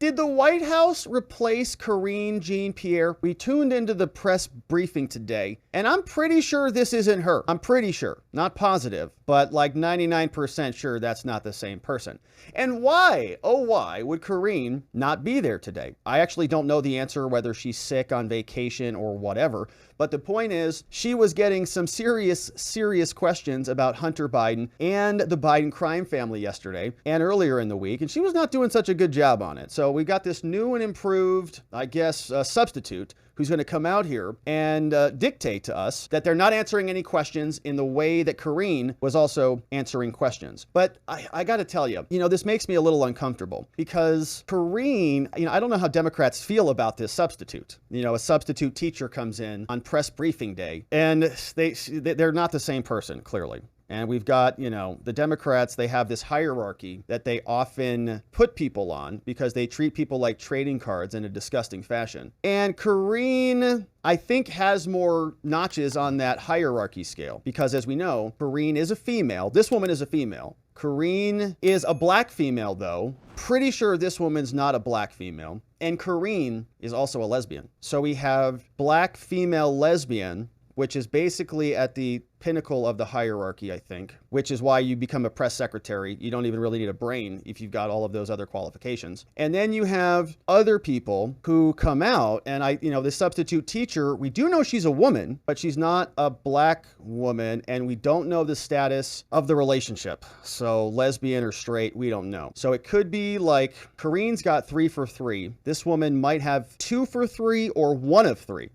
Did the White House replace Karine Jean-Pierre? We tuned into the press briefing today, and I'm pretty sure this isn't her. I'm pretty sure. Not positive, but like 99% sure that's not the same person. And why, oh why, would Karine not be there today? I actually don't know the answer, whether she's sick, on vacation, or whatever. But the point is, she was getting some serious questions about Hunter Biden and the Biden crime family yesterday and earlier in the week, and she was not doing such a good job on it. So we got this new and improved, I guess, substitute who's going to come out here and dictate to us that they're not answering any questions in the way that Karine was also answering questions. But I got to tell you, this makes me a little uncomfortable because Karine, I don't know how Democrats feel about this substitute. A substitute teacher comes in on press briefing day and they're not the same person, clearly. And we've got, the Democrats, they have this hierarchy that they often put people on because they treat people like trading cards in a disgusting fashion. And Karine, I think, has more notches on that hierarchy scale because, as we know, Karine is a female. This woman is a female. Karine is a black female, though. Pretty sure this woman's not a black female. And Karine is also a lesbian. So we have black female lesbian, which is basically at the pinnacle of the hierarchy, I think, which is why you become a press secretary. You don't even really need a brain if you've got all of those other qualifications. And then you have other people who come out, and the substitute teacher, we do know she's a woman, but she's not a black woman, and we don't know the status of the relationship. So lesbian or straight, we don't know. So it could be like Karine's got 3 for 3. This woman might have 2 for 3 or 1 of 3.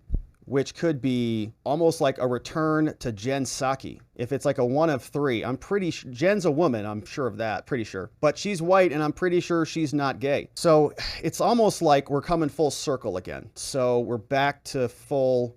Which could be almost like a return to Jen Psaki. If it's like a 1 of 3, I'm pretty sure Jen's a woman, I'm sure of that, pretty sure. But she's white and I'm pretty sure she's not gay. So it's almost like we're coming full circle again. So we're back to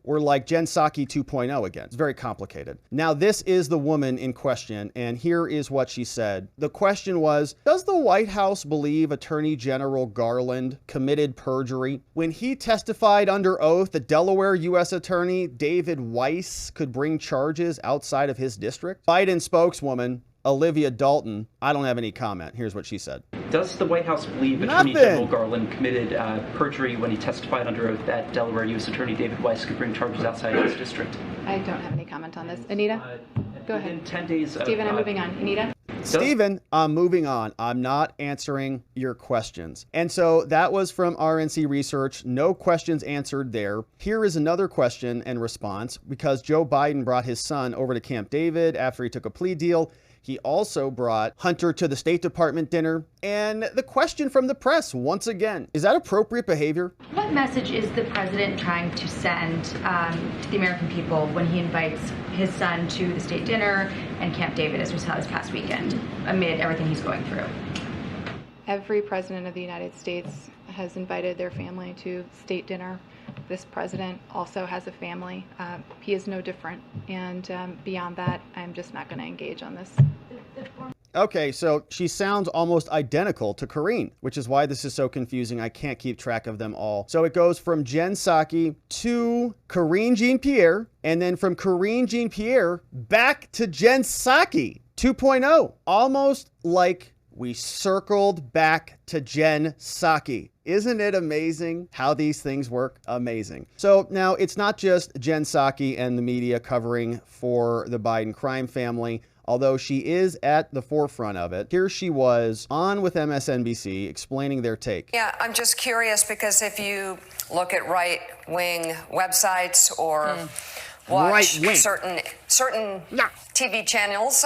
we're like Jen Psaki 2.0 again. It's very complicated. Now this is the woman in question, and here is what she said. The question was, does the White House believe Attorney General Garland committed perjury when he testified under oath that Delaware U.S. Attorney David Weiss could bring charges outside of his district? Biden spokeswoman Olivia Dalton, I don't have any comment. Here's what she said. Does the White House believe Attorney General Garland committed perjury when he testified under oath that Delaware U.S. Attorney David Weiss could bring charges outside of his district? I don't have any comment on this. Anita? Go ahead. Within 10 days of, Stephen, I'm moving on. Anita? Stephen, I'm moving on. I'm not answering your questions. And so that was from RNC Research. No questions answered there. Here is another question and response because Joe Biden brought his son over to Camp David after he took a plea deal. He also brought Hunter to the State Department dinner. And the question from the press, once again, is that appropriate behavior? What message is the president trying to send to the American people when he invites his son to the state dinner and Camp David, as we saw this past weekend, amid everything he's going through? Every president of the United States has invited their family to state dinner. This president also has a family. He is no different. And beyond that, I'm just not going to engage on this. Okay, so she sounds almost identical to Karine, which is why this is so confusing. I can't keep track of them all. So it goes from Jen Psaki to Karine Jean-Pierre, and then from Karine Jean-Pierre back to Jen Psaki 2.0. Almost like we circled back to Jen Psaki. Isn't it amazing how these things work? Amazing. So now it's not just Jen Psaki and the media covering for the Biden crime family, although she is at the forefront of it. Here she was on with MSNBC explaining their take. Yeah, I'm just curious because if you look at right-wing websites or watch certain TV channels,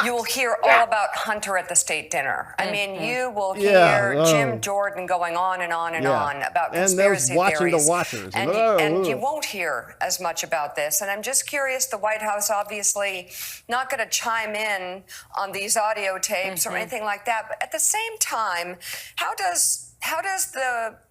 you will hear all about Hunter at the state dinner. I mean, you will hear Jim Jordan going on and on and on about conspiracy theories. And you won't hear as much about this. And I'm just curious, the White House obviously not going to chime in on these audio tapes or anything like that. But at the same time, how does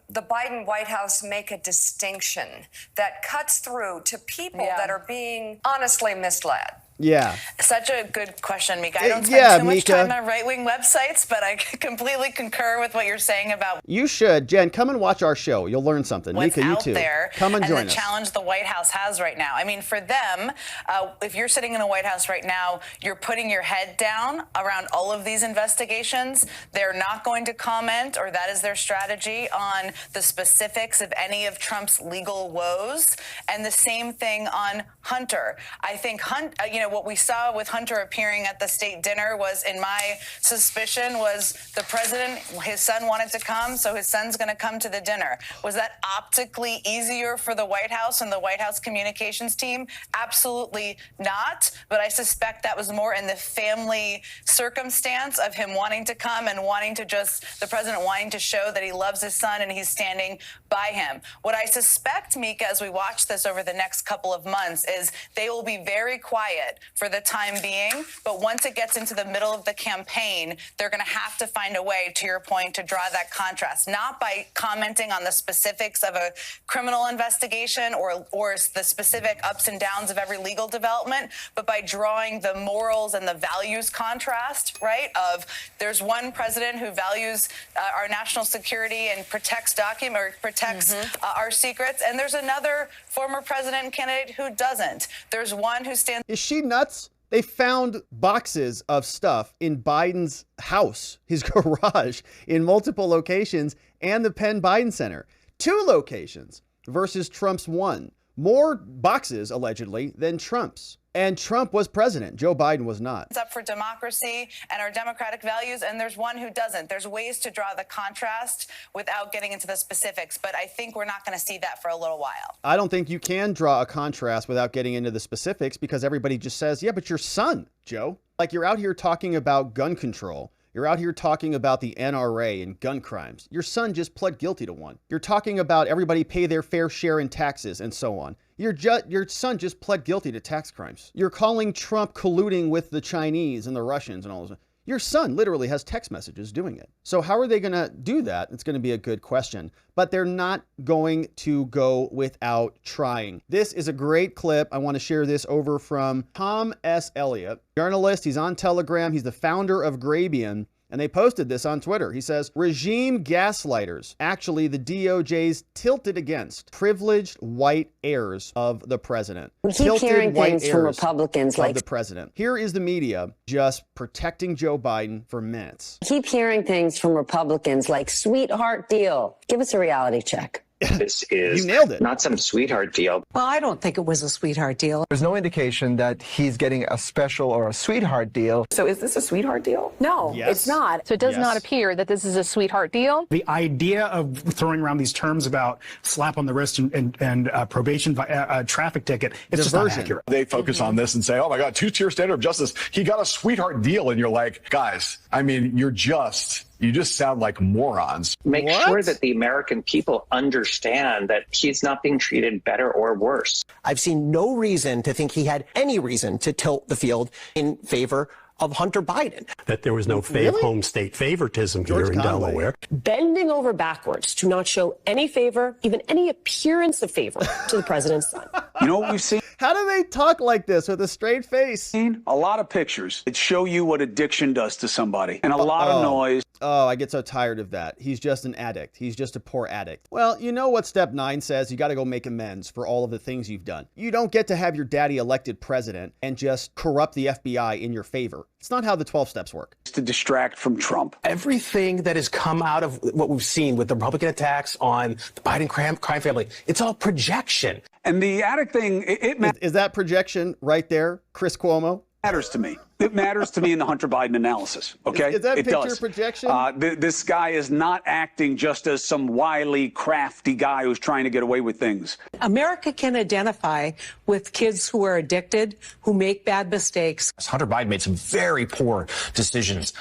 the Biden White House make a distinction that cuts through to people that are being honestly misled? Yeah. Such a good question, Mika. I don't spend too much time on right-wing websites, but I completely concur with what you're saying about. You should. Jen, come and watch our show. You'll learn something. What's Mika, you out too. There come and join the us. challenge the White House has right now. I mean, for them, if you're sitting in the White House right now, you're putting your head down around all of these investigations. They're not going to comment, or that is their strategy, on the specifics of any of Trump's legal woes. And the same thing on Hunter. I think what we saw with Hunter appearing at the state dinner was, in my suspicion, was the president, his son wanted to come, so his son's going to come to the dinner. Was that optically easier for the White House and the White House communications team? Absolutely not. But I suspect that was more in the family circumstance of him wanting to come and the president wanting to show that he loves his son and he's standing by him. What I suspect, Mika, as we watch this over the next couple of months, is they will be very quiet for the time being, but once it gets into the middle of the campaign, they're going to have to find a way, to your point, to draw that contrast, not by commenting on the specifics of a criminal investigation or the specific ups and downs of every legal development, but by drawing the morals and the values contrast, right? Of there's one president who values our national security and protects our secrets, and there's another former president and candidate who doesn't. There's one who stands. Is she nuts? They found boxes of stuff in Biden's house, his garage, in multiple locations, and the Penn Biden Center. 2 locations versus Trump's 1. More boxes, allegedly, than Trump's. And Trump was president. Joe Biden was not. It's up for democracy and our democratic values, and there's one who doesn't. There's ways to draw the contrast without getting into the specifics, but I think we're not going to see that for a little while. I don't think you can draw a contrast without getting into the specifics, because everybody just says, yeah, but your son, Joe. Like, you're out here talking about gun control. You're out here talking about the NRA and gun crimes. Your son just pled guilty to one. You're talking about everybody pay their fair share in taxes and so on. Your son just pled guilty to tax crimes. You're calling Trump colluding with the Chinese and the Russians and all this. Your son literally has text messages doing it. So how are they going to do that? It's going to be a good question. But they're not going to go without trying. This is a great clip. I want to share this over from Tom S. Elliott, journalist. He's on Telegram. He's the founder of Grabian. And they posted this on Twitter. He says, regime gaslighters. Actually, the DOJ's tilted against privileged white heirs of the president. We keep hearing things from Republicans like the president. Here is the media just protecting Joe Biden for minutes. Keep hearing things from Republicans like sweetheart deal. Give us a reality check. This is you nailed it. Not some sweetheart deal. Well, I don't think it was a sweetheart deal. There's no indication that he's getting a special or a sweetheart deal. So is this a sweetheart deal? No, it's not. So it does not appear that this is a sweetheart deal. The idea of throwing around these terms about slap on the wrist and probation traffic ticket, it's just not accurate. They focus on this and say, oh my God, 2-tier standard of justice. He got a sweetheart deal. And you're like, guys, I mean, you just sound like morons. Make sure that the American people understand that he's not being treated better or worse. I've seen no reason to think he had any reason to tilt the field in favor of Hunter Biden. That there was no home state favoritism here in Delaware. Bending over backwards to not show any favor, even any appearance of favor to the president's son. You know what we've seen? How do they talk like this with a straight face? A lot of pictures that show you what addiction does to somebody, and a lot of noise. Oh, I get so tired of that. He's just an addict. He's just a poor addict. Well, you know what step 9 says? You got to go make amends for all of the things you've done. You don't get to have your daddy elected president and just corrupt the FBI in your favor. It's not how the 12 steps work. It's to distract from Trump. Everything that has come out of what we've seen with the Republican attacks on the Biden crime family, it's all projection. And the addict thing, is that projection right there, Chris Cuomo? Matters to me. It matters to me in the Hunter Biden analysis, okay? Is that picture does. projection? This guy is not acting just as some wily, crafty guy who's trying to get away with things. America can identify with kids who are addicted, who make bad mistakes. Hunter Biden made some very poor decisions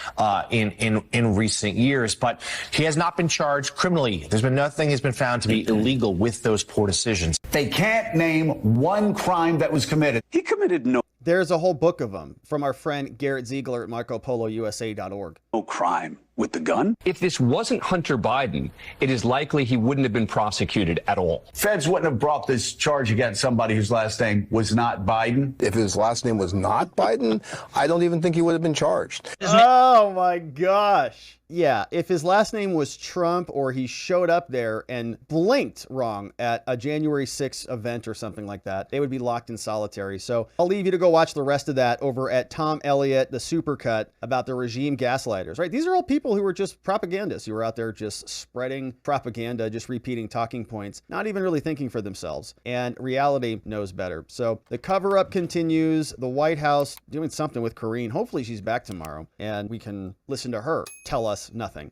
in recent years, but he has not been charged criminally. There's been nothing has been found to be illegal with those poor decisions. They can't name one crime that was committed. He committed no. There's a whole book of them from our friend Garrett Ziegler at MarcoPoloUSA.org. No crime with the gun? If this wasn't Hunter Biden, it is likely he wouldn't have been prosecuted at all. Feds wouldn't have brought this charge against somebody whose last name was not Biden. If his last name was not Biden, I don't even think he would have been charged. Oh my gosh. Yeah, if his last name was Trump or he showed up there and blinked wrong at a January 6th event or something like that, they would be locked in solitary. So I'll leave you to go watch the rest of that over at Tom Elliott, the supercut about the regime gaslighters, right? These are all people who were just propagandists, who were out there just spreading propaganda, just repeating talking points, not even really thinking for themselves. And reality knows better. So the cover-up continues, the White House doing something with Karine. Hopefully she's back tomorrow and we can listen to her tell us nothing.